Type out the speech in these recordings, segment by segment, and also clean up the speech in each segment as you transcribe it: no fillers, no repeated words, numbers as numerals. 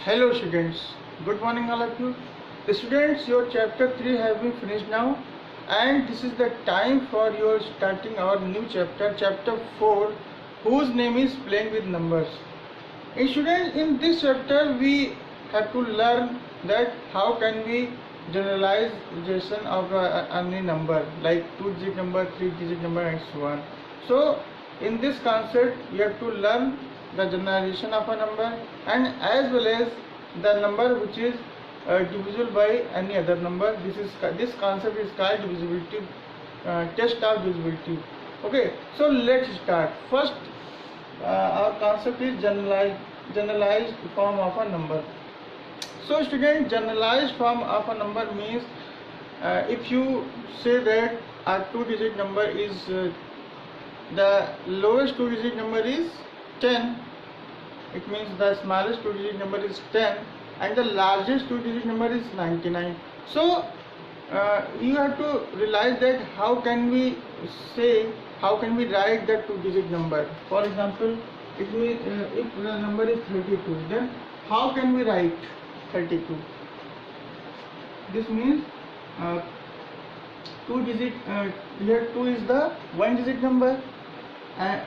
Hello students, good morning all of you. Students, your chapter 3 have been finished now, and this is the time for your starting our new chapter 4, whose name is playing with numbers. In students, in this chapter we have to learn that how can we generalization of any number like 2-digit number, 3-digit number and so on. So in this concept we have to learn the generalization of a number and as well as the number which is divisible by any other number. This concept is called divisibility, test of divisibility. Okay, so let's start. First, our concept is generalized form of a number. So student, generalized form of a number means if you say that a 2-digit number is the lowest 2-digit number is 10, it means the smallest 2-digit number is 10 and the largest 2-digit number is 99. So you have to realize that how can we write that 2-digit number. For example, if the number is 32, then how can we write 32? This means 2-digit, here 2 is the 1-digit number and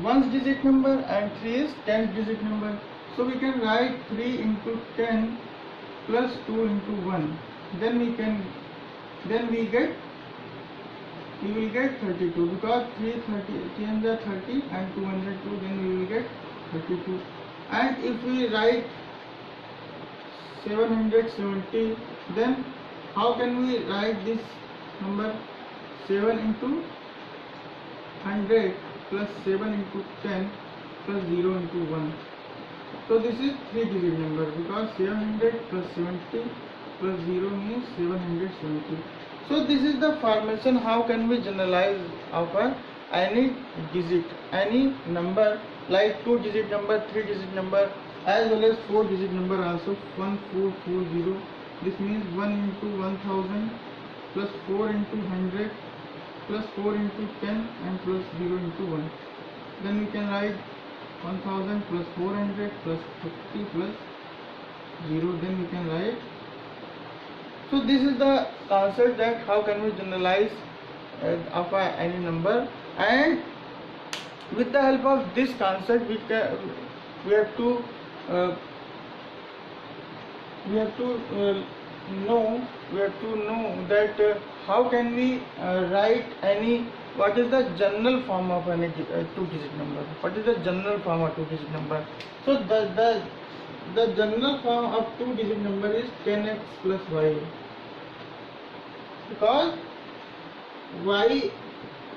1-digit number and 3 is 10-digit number. So we can write 3 into 10 plus 2 into 1. Then we will get 32 because 3 and 30 and 202, then we will get 32. And if we write 770, then how can we write this number? 7 into 100 plus 7 into 10 plus 0 into 1. So this is 3-digit number because 700 plus 70 plus 0 means 770. So this is the formation how can we generalize of any digit, any number like 2-digit number, 3-digit number as well as 4-digit number also 1440. This means 1 into 1000 plus 4 into 100 plus 4 into 10 and plus 0 into 1. Then we can write 1000 plus 400 plus 50 plus 0. Then we can write. So this is the concept that how can we generalize of any number, and with the help of this concept we have to know that how can we write any, what is the general form of any 2-digit number, what is the general form of 2-digit number. So the general form of 2-digit number is 10x plus y, because y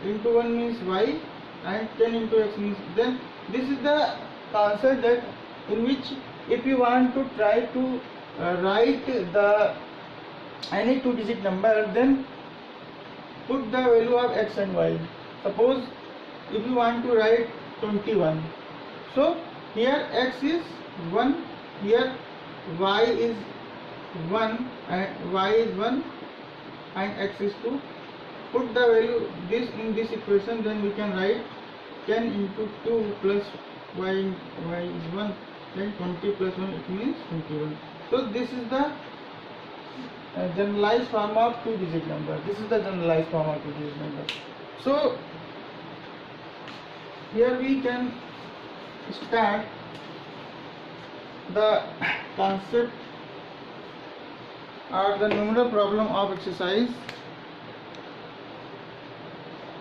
into 1 means y and 10 into x means, then this is the concept that in which if you want to try to write the any 2-digit number, then put the value of x and y. Suppose if you want to write 21, so here x is 1, here y is 1 and y is 1 and x is 2. Put the value this in this equation, then we can write 10 into 2 plus y is 1, then 20 plus 1, it means 21. So this is the generalized form of 2-digit number. This is the generalized form of 2-digit number. So here we can start the concept or the numerical problem of exercise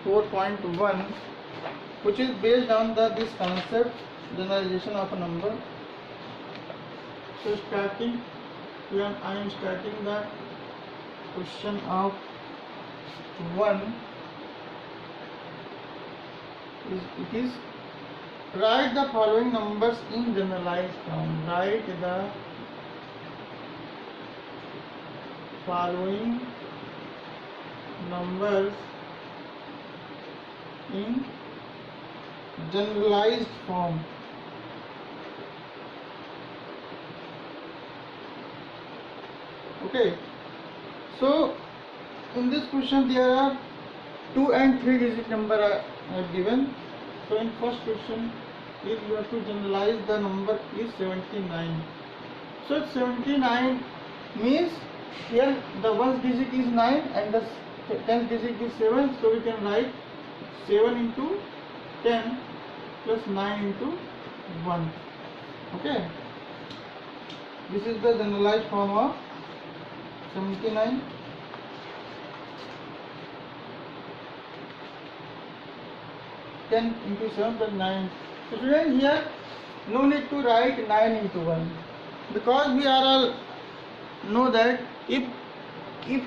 4.1, which is based on this concept, generalization of a number. So starting, I am starting the question of 1. It is write the following numbers in generalized form. Write the following numbers in generalized form. Okay, so in this question there are 2 and 3-digit number are given. So in first question, if you have to generalize, the number is 79. So 79 means here the 1st digit is 9 and the 10th digit is 7. So we can write 7 into 10 plus 9 into 1. Okay. This is the generalized form of 79. Ten into 7 plus 9. So student, here no need to write 9 into 1, because we are all know that if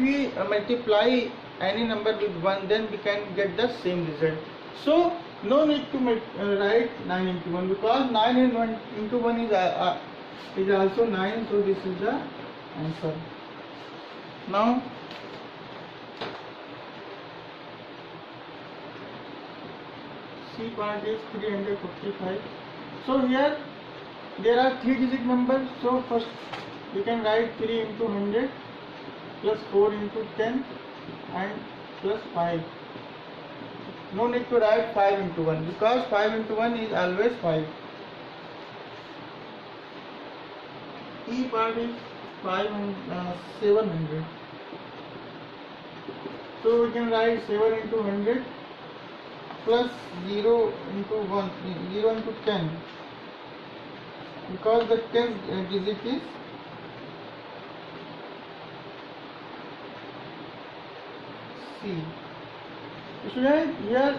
we multiply any number with 1, then we can get the same result. So no need to write 9 into 1, because 9 into 1 is also 9. So this is the answer. Now C part is 345. So here there are 3 digit numbers. So first we can write 3 into 100 plus 4 into 10 and plus 5. No need to write 5 into 1, because 5 into 1 is always 5. E part is 700. So we can write 7 into 100 plus 0 into 1, 0 into 10, because the 10th digit is C. Student, here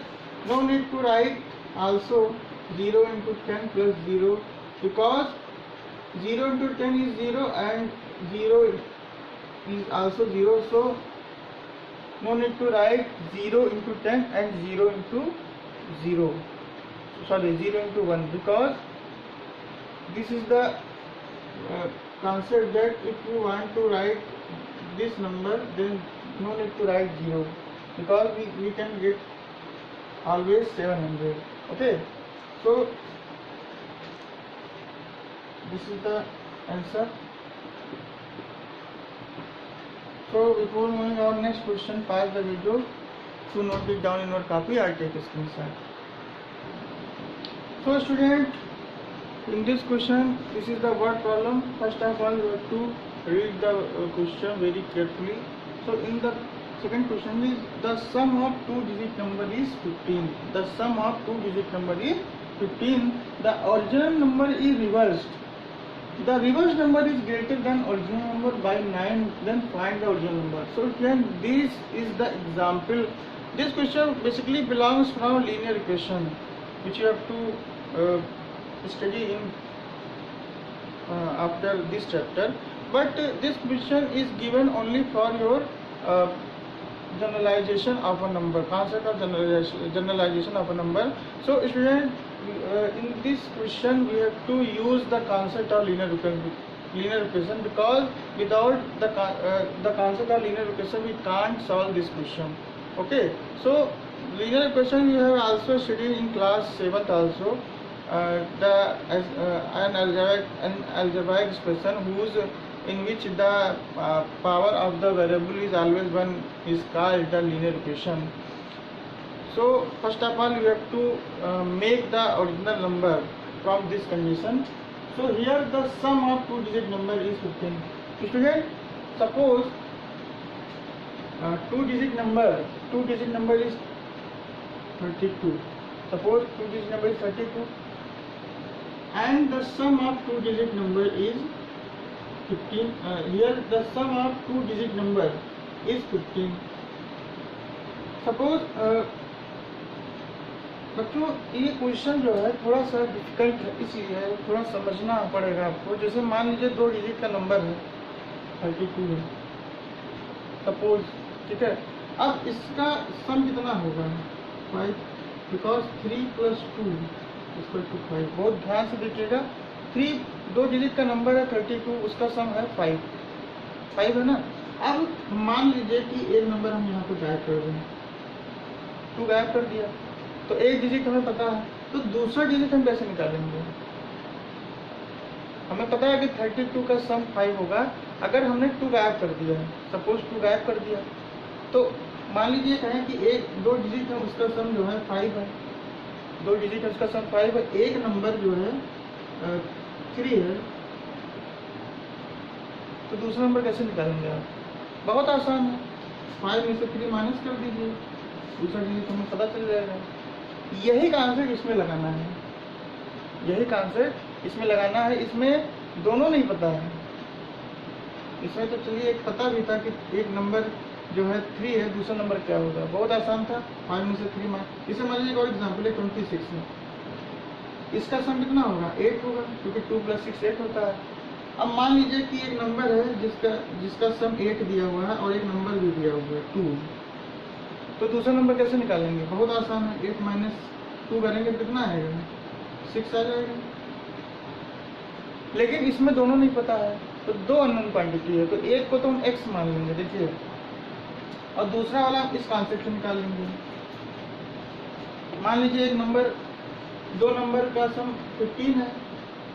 no need to write also 0 into 10 plus 0, because 0 into 10 is 0 and 0 is also 0. So no need to write 0 into 10 and 0 into 0. Sorry, 0 into 1, because this is the concept that if you want to write this number, then no need to write 0, because we can get always 700. Okay, so this is the answer. So before moving on next question, pause the video to note it down in your copy or take a screenshot. So student, in this question, this is the word problem. First of all, you have to read the question very carefully. So in the second question is, the sum of 2-digit number is 15. The sum of 2-digit number is 15. The original number is reversed. The reverse number is greater than original number by 9, then find the original number. So then this is the example. This question basically belongs from linear equation, which you have to study in after this chapter. But this question is given only for your generalization of a number, concept of generalization of a number. So student, in this question we have to use the concept of linear equation, because without the concept of linear equation we can't solve this question. Okay, so linear equation you have also studied in class 7th also. An algebraic expression in which the power of the variable is always 1 is called the linear equation. So first of all you have to make the original number from this condition. So here the sum of 2-digit number is 15. Student, suppose 2-digit number is 32. Suppose 2-digit number is 32 and the sum of 2-digit number is 15. Here the sum of 2-digit number is 15. Suppose बच्चों ये question जो है थोड़ा सा difficult है, इसलिए थोड़ा समझना पड़ेगा आपको. जैसे मान लीजिए 2 डिजिट का नंबर है 32 है सपोज, ठीक है. अब इसका सम कितना होगा 5, बिकॉज 3 + 2 = 5. बहुत ध्यान से देखिएगा. 2 डिजिट का नंबर है 32, उसका सम है 5 है ना. अब मान लीजिए कि एक नंबर हम यहाँ पर गायब कर दें, 2 गायब कर दिया, तो एक डिजिट हमें पता है, तो दूसरा डिजिट हम कैसे निकालेंगे. हमें पता है कि 32 का सम 5 होगा. अगर हमने 2 गायब कर दिया है, सपोज 2 गायब कर दिया, तो मान लीजिए कहें कि 2 डिजिट है उसका सम जो है 5 है, 2 डिजिट है उसका सम 5 है. एक नंबर जो है 3 है, तो दूसरा नंबर कैसे निकालेंगे आप? बहुत आसान है, 5 में से 3 माइनस कर दीजिए, दूसरा डिजिट हमें पता चल जाएगा। यही कॉन्सेप्ट इसमें लगाना है, यही कॉन्सेप्ट इसमें लगाना है। इसमें दोनों नहीं पता है, इसमें तो चलिए एक पता भी था कि एक नंबर जो है 3 है, दूसरा नंबर क्या होगा, बहुत आसान था, 5 में से 3 माइनस। इसे मान लीजिए एक और एग्जाम्पल है 26 में, इसका सम कितना होगा? 8 होगा, क्योंकि 2 + 6 8 होता है। अब मान लीजिए कि एक नंबर है जिसका सम 8 दिया हुआ है और एक नंबर भी दिया हुआ है 2, तो दूसरा नंबर कैसे निकालेंगे? बहुत आसान है, 8 - 2 करेंगे तो कितना आएगा? 6 आ जाएगा। लेकिन इसमें दोनों नहीं पता है, तो 2 अननोन क्वांटिटी है, तो एक को तो हम x मान लेंगे, देखिए, और दूसरा वाला हम इस कॉन्सेप्ट से निकाल लेंगे। मान लीजिए एक नंबर, 2 नंबर का सम 15 है,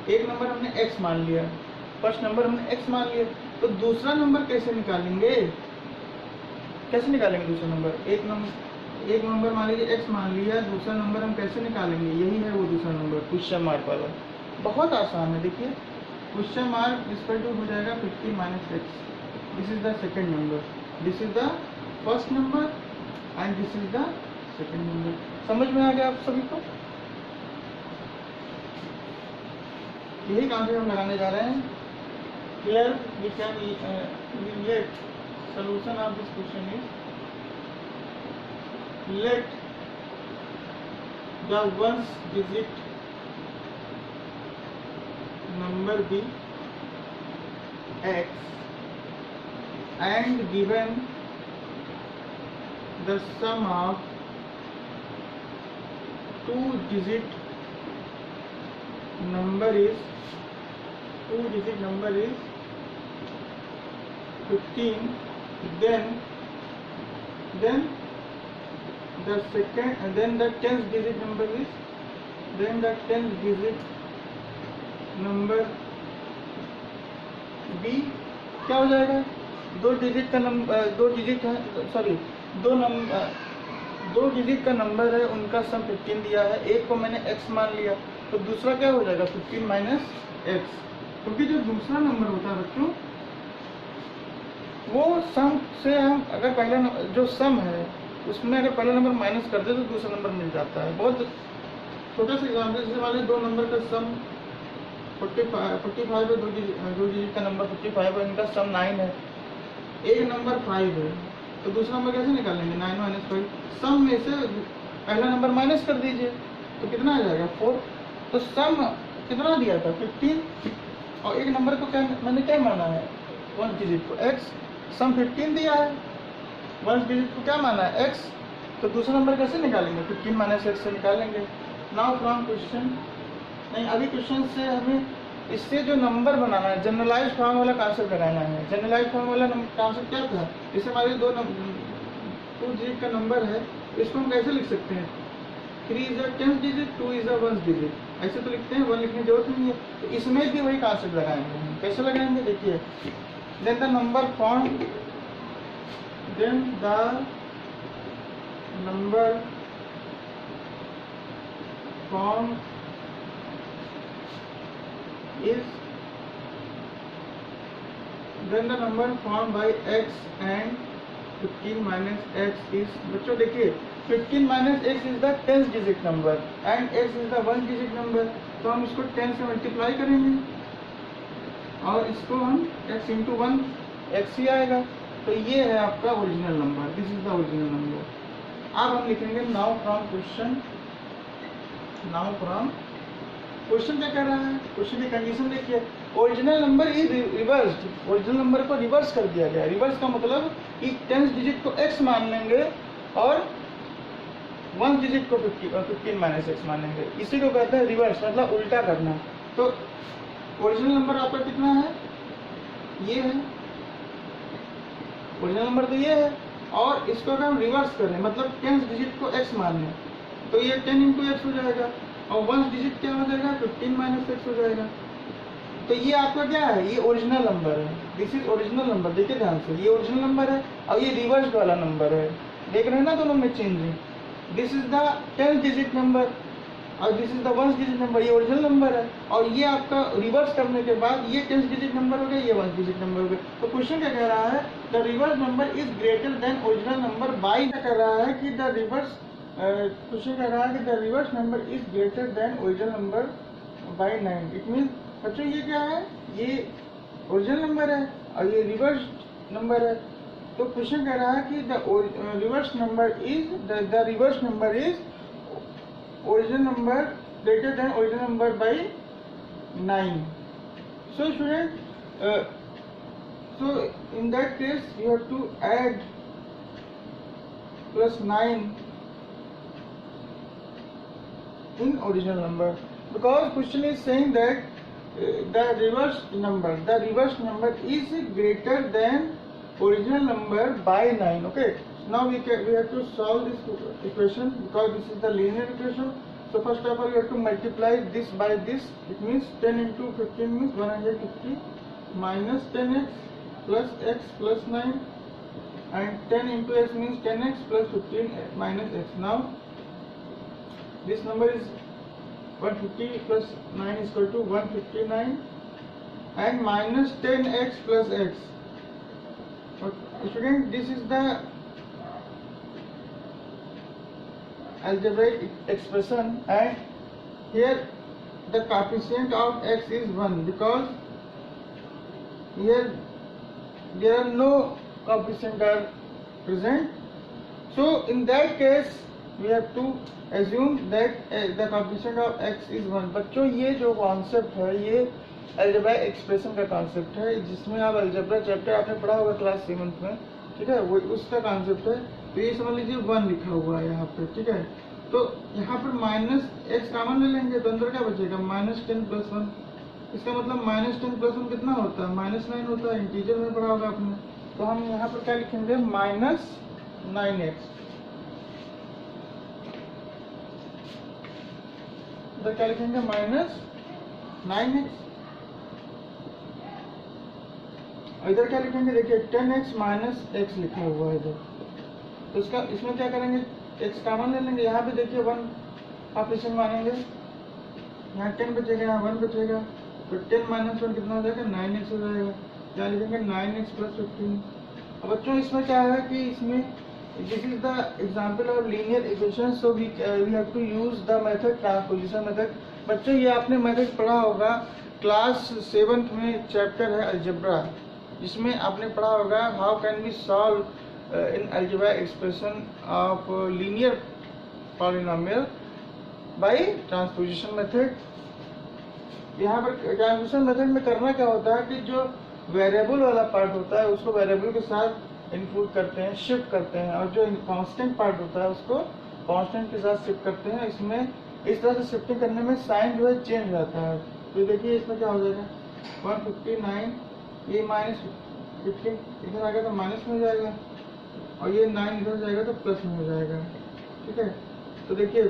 एक नंबर हमने x मान लिया, फर्स्ट नंबर हमने x मान लिया, तो दूसरा नंबर कैसे निकालेंगे? कैसे निकालेंगे दूसरा नंबर? एक नंबर मान लीजिए x मान लिया, दूसरा नंबर हम कैसे निकालेंगे? यही है वो दूसरा नंबर, क्वेश्चन मार्क वाला। बहुत आसान है, देखिए, क्वेश्चन मार्क इक्वल टू हो जाएगा 15 - x। This is the second number, this is the first number and this is the second number. समझ में आ गया आप सभी को? यही कॉन्सेप्ट हम लगाने जा रहे हैं। Here we can let solution of this question is, let the ones digit number be x and given the sum of 2 digit number is 15, then the 10th digit number is, then the 10th digit number b क्या हो जाएगा? 2 digit का number, 2 digit है, sorry, 2 digit का number है, उनका सम 15 दिया है, एक को मैंने x मान लिया, तो दूसरा क्या हो जाएगा? 15 - x। क्योंकि जो दूसरा नंबर होता है बच्चों, वो सम से हम अगर पहला जो सम है उसमें अगर पहला नंबर माइनस कर दे तो दूसरा नंबर मिल जाता है। बहुत छोटा सा एग्जाम्पल, जैसे वाले 2 नंबर का सम 45 है, 2 डिजिट का नंबर 45 है, इनका सम 9 है, एक नंबर 5 है, तो दूसरा नंबर कैसे निकालेंगे? 9 - 5, सम में से पहला नंबर माइनस कर दीजिए, तो कितना आ जाएगा? 4। तो सम कितना दिया था? 15, और एक नंबर को क्या मैंने क्या माना है? 1 डिजिट को x, सम 15 दिया है, 1 डिजिट को क्या माना है? x, तो दूसरा नंबर कैसे निकालेंगे? 15 - x से निकालेंगे। नाउ फ्रॉम क्वेश्चन, नहीं, अभी क्वेश्चन से हमें इससे जो नंबर बनाना है, जनरलाइज फॉर्म वाला कॉन्सेप्ट लगाना है। जनरलाइज फॉर्म वाला कॉन्सेप्ट क्या था? जैसे हमारे 2 डिजिट का नंबर है, इसको हम कैसे लिख सकते हैं? 3 is a 10th digit, 2 is a 1st digit, ऐसे तो लिखते हैं, 1 लिखने की जरूरत नहीं है। तो इसमें भी वही कॉन्सेप्ट लगाएंगे हम। कैसे लगाएंगे? देखिए, then the number form by x and 15 - x is, बच्चों देखिए, 15 - x is the 10th digit number and x is the 1 digit number, तो हम इसको 10 से मल्टीप्लाई करेंगे और इसको हम x into 1 x ही आएगा, तो ये है आपका original number, this is the original number. अब हम लिखेंगे नाउ फ्रॉम क्वेश्चन क्या कह रहा है? क्वेश्चन की कंडीशन देखिए, original number is reversed, original number को रिवर्स कर दिया गया। रिवर्स का मतलब कि 10th डिजिट को x मान लेंगे और 1 डिजिट को 15 - x मानेंगे, इसी को कहते हैं रिवर्स, मतलब उल्टा करना। तो ओरिजिनल नंबर आपका कितना है? ये है ओरिजिनल नंबर, तो ये है, और इसको अगर हम रिवर्स करें, मतलब 10th डिजिट को x मान लें, तो ये 10 × x हो जाएगा, और 1 डिजिट क्या हो जाएगा? 15 - x हो जाएगा। तो ये आपका क्या है? ये ओरिजिनल नंबर है, दिस इज ओरिजिनल नंबर। देखिए ध्यान से, ये ओरिजिनल नंबर है और ये रिवर्स वाला नंबर है, देख रहे हैं ना दोनों में changing. This is the 10th digit number और this is the 1 digit number, ये ओरिजिनल नंबर है। और ये आपका रिवर्स करने के बाद ये 10 डिजिट नंबर हो गया, ये 1 डिजिट नंबर हो गया। तो क्वेश्चन क्या कह रहा है, the reverse number is greater than original number by, क्या कह रहा है कि द रिवर्स, क्वेश्चन कह रहा है कि the reverse number is greater than original number by 9। It mean बच्चों ये क्या है, ये ओरिजिनल नंबर है और ये रिवर्स नंबर है। तो क्वेश्चन कह रहा है कि the reverse number is the reverse number is original number greater than original number by 9. So student, so in that case you have to add plus 9 in original number, because question is saying that the reverse number is greater than original number by 9. Okay, now we have to solve this equation because this is the linear equation. So first of all you have to multiply this by this. It means 10 into 15 means 150 minus 10x plus x plus 9, and 10 into x means 10x plus 15 minus x. Now this number is 150 plus 9 is equal to 159 and minus 10x plus x. Okay, student, this is the algebraic expression, and here the coefficient of x is 1 because here there are no coefficient are present. So in that case we have to assume that the coefficient of x is 1. बच्चों ये जो concept है ये algebraic expression का concept है, जिसमें आप algebra chapter आपने पढ़ा होगा क्लास 7th में, ठीक है, वो उसका कॉन्सेप्ट है। तो ये समझ लीजिए 1 लिखा हुआ है यहाँ पे, ठीक है। तो यहाँ पर माइनस एक्स कॉमन ले लेंगे तो अंदर क्या बचेगा, माइनस 10 प्लस 1। इसका मतलब माइनस 10 प्लस 1 कितना होता है, माइनस 9 होता है, इंटीजर में पढ़ा होगा आपने। तो हम यहाँ पर क्या लिखेंगे, माइनस 9x। इधर क्या लिखेंगे, माइनस 9x। इधर क्या लिखेंगे, देखिए 10x माइनस x लिखा हुआ है इधर। तो इसका इसमें क्या करेंगे, x कॉमन ले लेंगे। यहाँ पे देखिए 1 ऑपरेशन मानेंगे, यहाँ 10 बचेगा, यहाँ 1 बचेगा, तो 10 माइनस 1 कितना हो जाएगा, 9x हो जाएगा। क्या लिखेंगे, 9x प्लस 15। अब बच्चों इसमें क्या है कि इसमें this is the example of linear equation, so we have to use the method transposition method. बच्चों ये आपने मेथड पढ़ा होगा क्लास 7th में, चैप्टर है अलजेब्रा, जिसमें आपने पढ़ा होगा how can we solve in algebraic expression of linear polynomial by transposition method। यहाँ पर ट्रांसपोजिशन मेथड में करना क्या होता है कि जो वेरिएबल वाला पार्ट होता है उसको वेरिएबल के साथ इनक्लूड करते हैं, शिफ्ट करते हैं, और जो कांस्टेंट पार्ट होता है उसको कांस्टेंट के साथ शिफ्ट करते हैं। इसमें इस तरह से शिफ्टिंग करने में साइन जो है चेंज हो जाता है। तो देखिए इसमें क्या हो जाएगा, 159, ये माइनस 15 इधर आ गया तो माइनस में हो जाएगा, और ये 9 इधर जाएगा तो प्लस में हो जाएगा, ठीक है। तो देखिए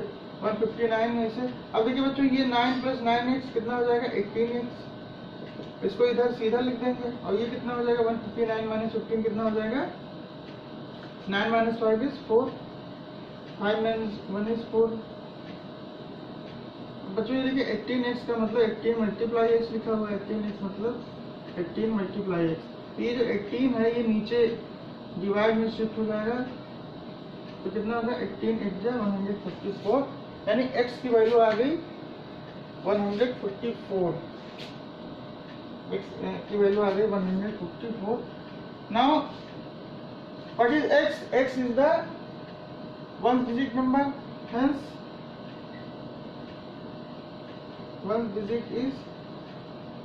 159 में से, अब देखिए बच्चों ये 9 प्लस 9x कितना हो जाएगा, 18x। इसको इधर सीधा लिख देंगे, और ये कितना हो जाएगा, 159 माइनस 15 कितना हो जाएगा, 9 माइनस 5 इज 4, 5 माइनस 1 इज 4। बच्चों ये देखिए 18x का मतलब 18 मल्टीप्लाई x लिखा हुआ है, 18x मतलब 18 मल्टीप्लाई x। ये जो 18 है ये नीचे डिवाइड में शिफ्ट हो जाएगा, तो कितना होगा, 18 × 144, यानी x की वैल्यू आ गई 144, x की वैल्यू आ गई 144। Now what is x? x is the 1 digit number, hence 1 digit is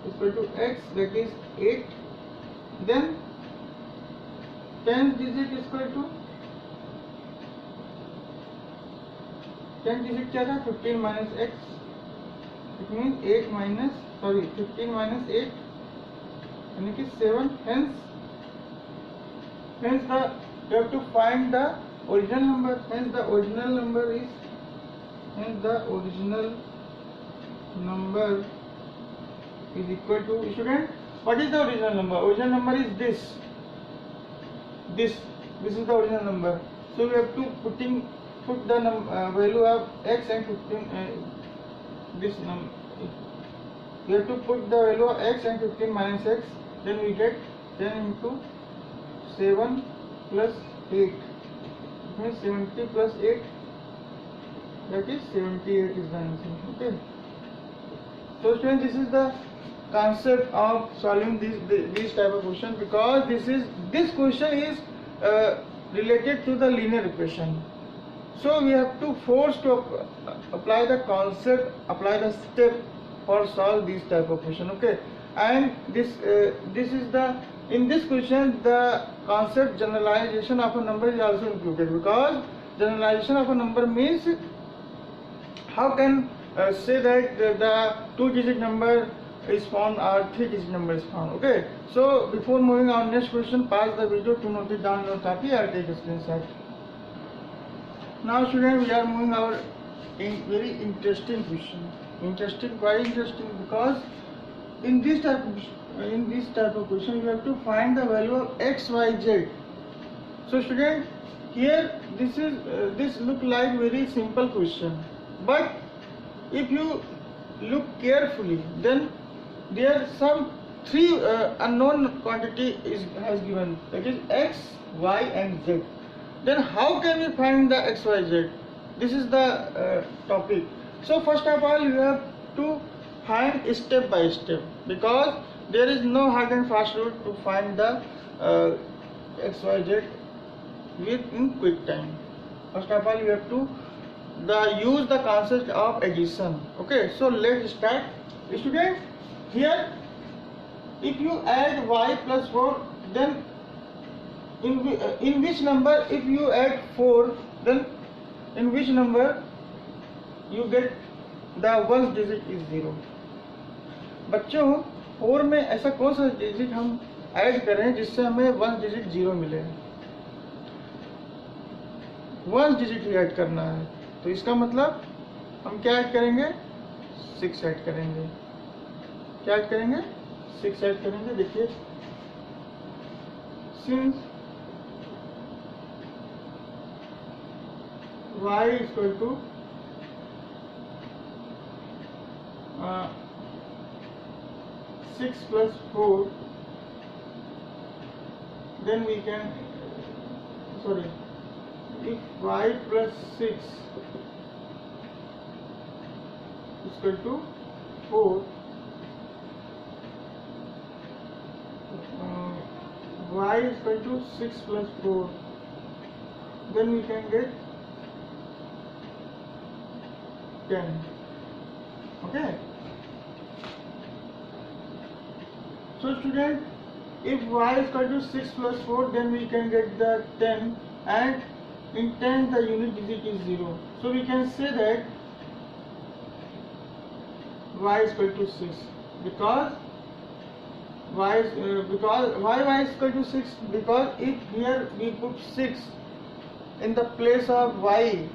equal to x, that is 8. Then 10th digit is equal to 10th digit क्या था, 15 minus x, it means 8 minus 15 minus 8 यानी कि 7। hence the you have to find the original number, hence the original number is equal to, student, what is the original number? Original number is this is the original number. So we have to put the value of x and 15 this number, we have to put the value of x and 15 minus x, then we get 10 into 7 plus 8, means 70 plus 8, that is 78 is the answer. Okay, so students, this is the concept of solving this type of question, because this question is related to the linear equation. So we have to force to apply the concept, apply the step for solve this type of question. Okay, and this is the, in this question the concept generalization of a number is also included, because generalization of a number means how can say that the 2-digit number is found or 3-digit number is found. Okay, so before moving on next question, pause the video to note it down your copy or take a screenshot. Now students, we are moving our very interesting question. Interesting, quite interesting, because in this type of question you have to find the value of x, y, z. So student, here this look like very simple question, but if you look carefully, then there are some three unknown quantity has given, that is x, y, and z. Then how can we find the x, y, z? This is the topic. So first of all, you have to find step by step, because there is no hard and fast rule to find the x, y, z in quick time. First of all, you have to use the concept of addition. Okay, so let's start. Student, here if you add y plus 4, then in which number, if you add 4, then in which number you get the 1 digit is 0. बच्चों, 4 में ऐसा कौन सा digit हम add करें जिससे हमें 1 digit 0 मिले? 1 डिजिट ही ऐड करना है, तो इसका मतलब हम क्या ऐड करेंगे? 6 ऐड करेंगे. क्या ऐड करेंगे? 6 ऐड करेंगे. देखिए, since y is equal to 6 plus 4, then we can, sorry, if y plus 6 is equal to 4, y is equal to 6 plus 4, then we can get 10. Okay, so student, if y is equal to 6 plus 4, then we can get the 10, and in 10 the unit digit is 0, so we can say that y is equal to 6, because why y is equal to 6, because if here we put 6 in the place of y,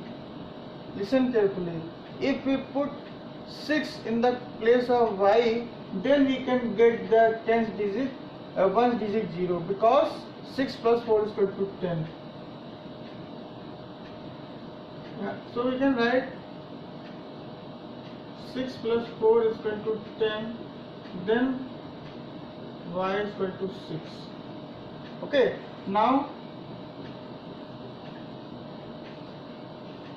listen carefully, if we put 6 in the place of y, then we can get the 10th digit, 1 digit 0, because 6 plus 4 is equal to 10. Yeah, so we can write 6 plus 4 is equal to 10, then y is equal to 6. Okay, now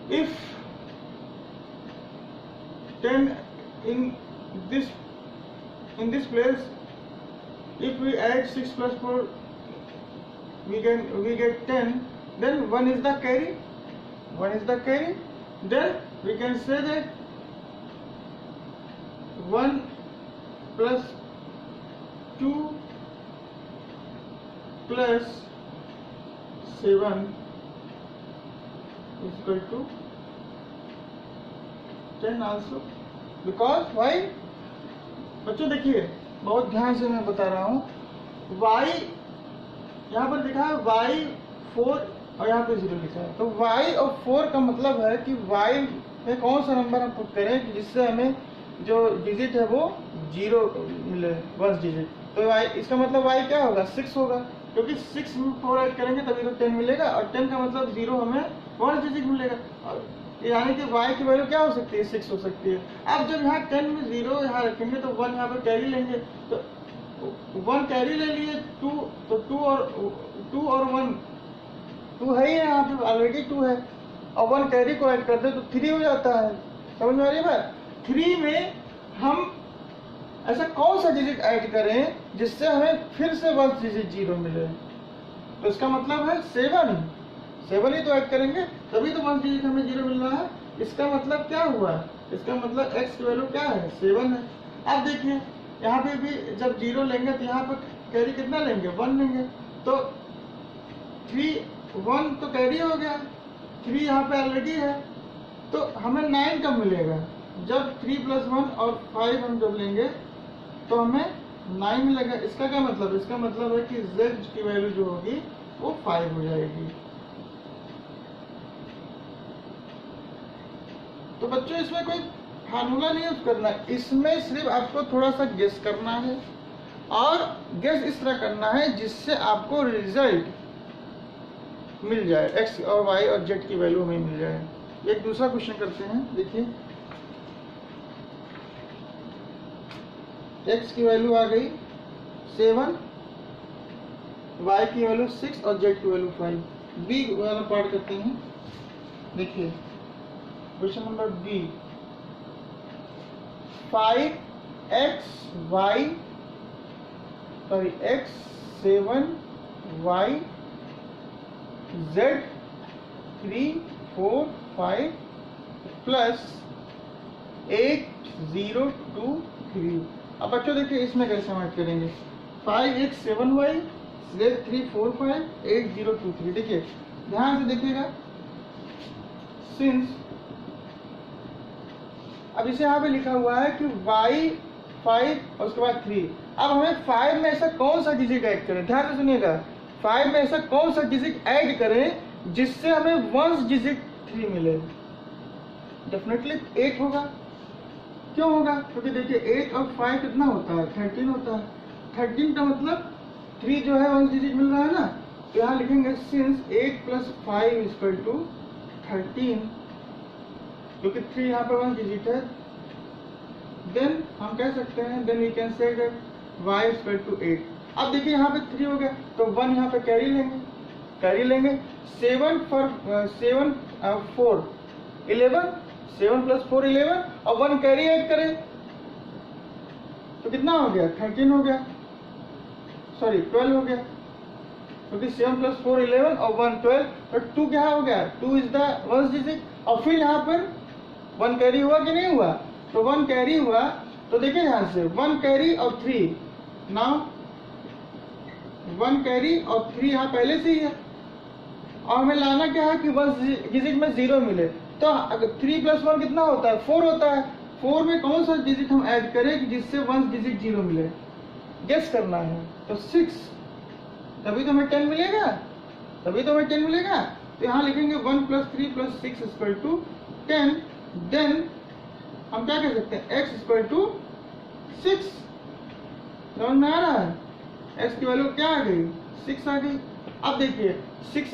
if 10 in this place, if we add 6 plus 4, we get 10, then 1 is the carry, then we can say that 1 plus 2 plus 7 is equal to 10 also, because why? बच्चों देखिए, बहुत ध्यान से मैं बता रहा हूँ, y यहाँ पर लिखा है y 4 और यहाँ पे 0 लिखा है, तो y और 4 का मतलब है कि y में कौन सा नंबर हम पुट करें कि जिससे हमें जो डिजिट है वो 0 मिले, 1 डिजिट. तो y, इसका मतलब y क्या होगा? 6 होगा, क्योंकि 6 में 4 ऐड करेंगे तभी तो 10 मिलेगा, और 10 का मतलब 0 हमें 1 डिजिट मिलेगा. यानी कि y की वैल्यू क्या हो सकती है, 6 हो सकती है। अब जब यहाँ 10 में 0 यहाँ रखेंगे तो 1 यहाँ पे कैरी लेंगे, तो 1 कैरी ले लिए, 2 तो 2 और 1 2 है ही है, यहाँ पे ऑलरेडी 2 है, और 1 कैरी को ऐड करते तो 3 हो जाता है। समझ में आ रही है बात? 3 में हम ऐसा कौन सा डिजिट ऐड करें जिससे हमें फिर से 1 डिजिट 0 मिले, तो इसका मतलब है 7 ही तो ऐड करेंगे, तभी तो 1 डिजिट हमें 0 मिल रहा है। इसका मतलब क्या हुआ, इसका मतलब x की वैल्यू क्या है, 7 है। अब देखिए यहाँ पे भी जब 0 लेंगे तो यहाँ पर कैरी कितना लेंगे, 1 लेंगे, तो 1 तो कैरी हो गया, 3 यहाँ पे ऑलरेडी है, तो हमें 9 कब मिलेगा, जब 3 + 1 और 5 हम जब लेंगे तो हमें 9 मिलेगा। इसका क्या मतलब, इसका मतलब है कि z की वैल्यू जो होगी वो 5 हो जाएगी। तो बच्चों इसमें कोई फार्मूला नहीं यूज करना, इसमें सिर्फ आपको थोड़ा सा गेस करना है, और गेस इस तरह करना है जिससे आपको रिजल्ट मिल जाए, x और y और z की वैल्यू हमें मिल जाए। एक दूसरा क्वेश्चन करते हैं, देखिए x की वैल्यू आ गई 7, y की वैल्यू 6 और z की वैल्यू 5। b वाला पार्ट करते हैं, देखिए question number B, x 7 y z 3 4 5 plus 8 0 2 3। अब बच्चों देखिए इसमें कैसे हम ऐड करेंगे, 5x 7y z 3 4 5 8 0 2 3। देखिए ध्यान से देखिएगा, सिंस अब इसे यहाँ पे लिखा हुआ है कि y 5 और उसके बाद 3। अब हमें 5 में ऐसा कौन सा डिजिट ऐड करें, ध्यान से सुनिएगा, 5 में ऐसा कौन सा डिजिट ऐड करें जिससे हमें 1 डिजिट 3 मिले। डेफिनेटली 8 होगा। क्यों होगा, क्योंकि देखिए 8 और 5 कितना होता है, 13 होता है। 13 का मतलब 3 जो है 1 डिजिट मिल रहा है ना, तो यहाँ लिखेंगे सिंस 8 + 5 = 13, क्योंकि 3 यहाँ पर 1 डिजिट है, देन हम कह सकते हैं, then we can say that y = 8। अब देखिए यहाँ पे 3 हो गया, तो 1 यहाँ पे कैरी लेंगे 7 4 11, 7 + 4 11, और 1 कैरी ऐड करें तो कितना हो गया, 13 हो गया, सॉरी 12 हो गया, क्योंकि 7 + 4 11 और 1 12, तो 2 क्या हो गया, 2 इज द 1 डिजिट। और फिर यहाँ पर 1 कैरी हुआ कि नहीं हुआ, तो 1 कैरी हुआ, तो देखिए यहाँ से 1 कैरी और 3, नाउ 1 कैरी और 3 यहाँ पहले से ही है, और हमें लाना क्या है कि 1 डिजिट में 0 मिले, तो अगर 3 + 1 कितना होता है, 4 होता है, 4 में कौन सा डिजिट हम ऐड करें कि जिससे 1 डिजिट 0 मिले, गेस करना है। तो 6, तभी तो हमें 10 मिलेगा, तो यहाँ लिखेंगे 1 + 3 + 6 = 10। देन हम क्या कह सकते हैं, x = 6। समझ में आ रहा है, x की वैल्यू क्या आ गई, 6 आ गई। अब देखिए 6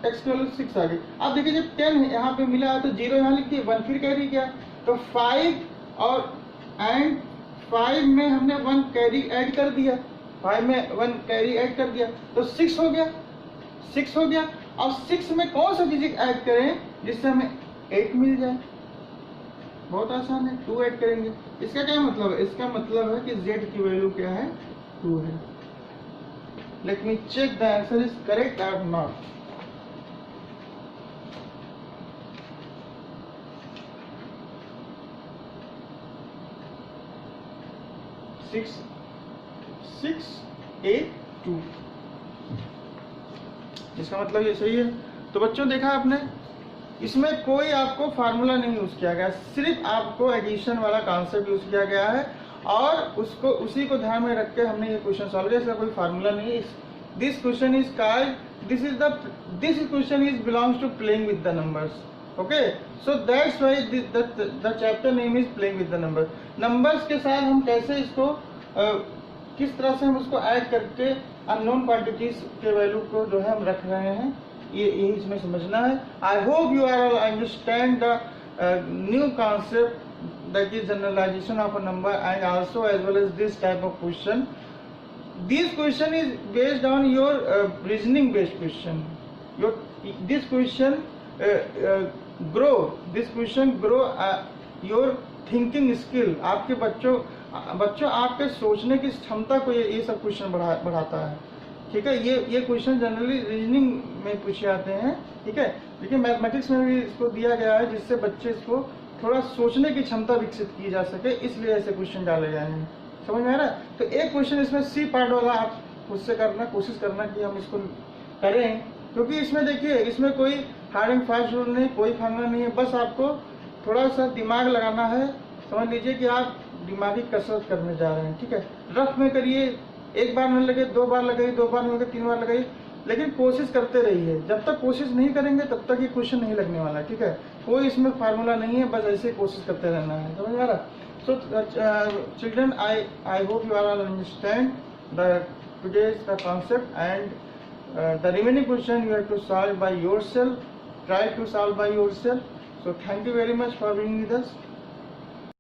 x की वैल्यू 6 आ गई। अब देखिए जब 10 यहाँ पे मिला है तो 0 यहाँ लिख दिए, 1 फिर कैरी किया, तो 5 और 5 में हमने 1 कैरी ऐड कर दिया, 5 में 1 कैरी ऐड कर दिया, तो 6 हो गया। और 6 में कौन सा डिजिट ऐड करें जिससे हमें 8 मिल जाए, बहुत आसान है, 2 ऐड करेंगे। इसका क्या मतलब है, इसका मतलब है कि z की वैल्यू क्या है, 2 है। Let me check the answer is correct और नॉट। सिक्स 8 2, इसका मतलब ये सही है। तो बच्चों देखा आपने, इसमें कोई आपको फार्मूला नहीं यूज किया गया, सिर्फ आपको एडिशन वाला कॉन्सेप्ट यूज किया गया है, और उसको उसी को ध्यान में रख के हमने ये क्वेश्चन सॉल्व किया। इसका कोई फार्मूला नहीं है। This question is called, this question is belongs to playing with the numbers. Okay, so that's why the chapter name is playing with the number. Numbers के साथ हम कैसे इसको किस तरह से हम उसको ऐड करके अननोन क्वांटिटीज के वैल्यू को जो है हम रख रहे हैं, ये यही इसमें समझना है. I hope you are all understand the new concept, that is generalization of a number, and also as well as this type of question. This question is based on your reasoning based question. This question grow your thinking skill. आपके बच्चों आपके सोचने की क्षमता को ये सब question बढ़ाता है. ठीक है, ये क्वेश्चन जनरली रीजनिंग में पूछे जाते हैं. ठीक है, लेकिन मैथमेटिक्स में भी इसको दिया गया है जिससे बच्चे इसको थोड़ा सोचने की क्षमता विकसित की जा सके, इसलिए ऐसे क्वेश्चन डाले गए हैं. समझ में आ रहा है? तो एक क्वेश्चन इसमें सी पार्ट वाला आप खुद से करना, कोशिश करना कि हम इसको करें, क्योंकि इसमें देखिए इसमें कोई हार्ड एंड फास्ट रूल नहीं, कोई फार्मूला नहीं है. बस आपको थोड़ा सा दिमाग लगाना है. समझ लीजिए कि आप दिमागी कसरत करने जा रहे हैं. ठीक है, रफ में करिए, एक बार न लगे, 2 बार लगाइए, 2 बार न लगे, 3 बार लगाइए, लेकिन कोशिश करते रहिए. जब तक कोशिश नहीं करेंगे तब तक ये क्वेश्चन नहीं लगने वाला. ठीक है, कोई इसमें फार्मूला नहीं है, बस ऐसे कोशिश करते रहना है. समझ आ रहा? So children, I hope you are all understand the today's the concept, and the remaining question you have to solve by yourself. Try to solve by yourself. So thank you very much for being with us.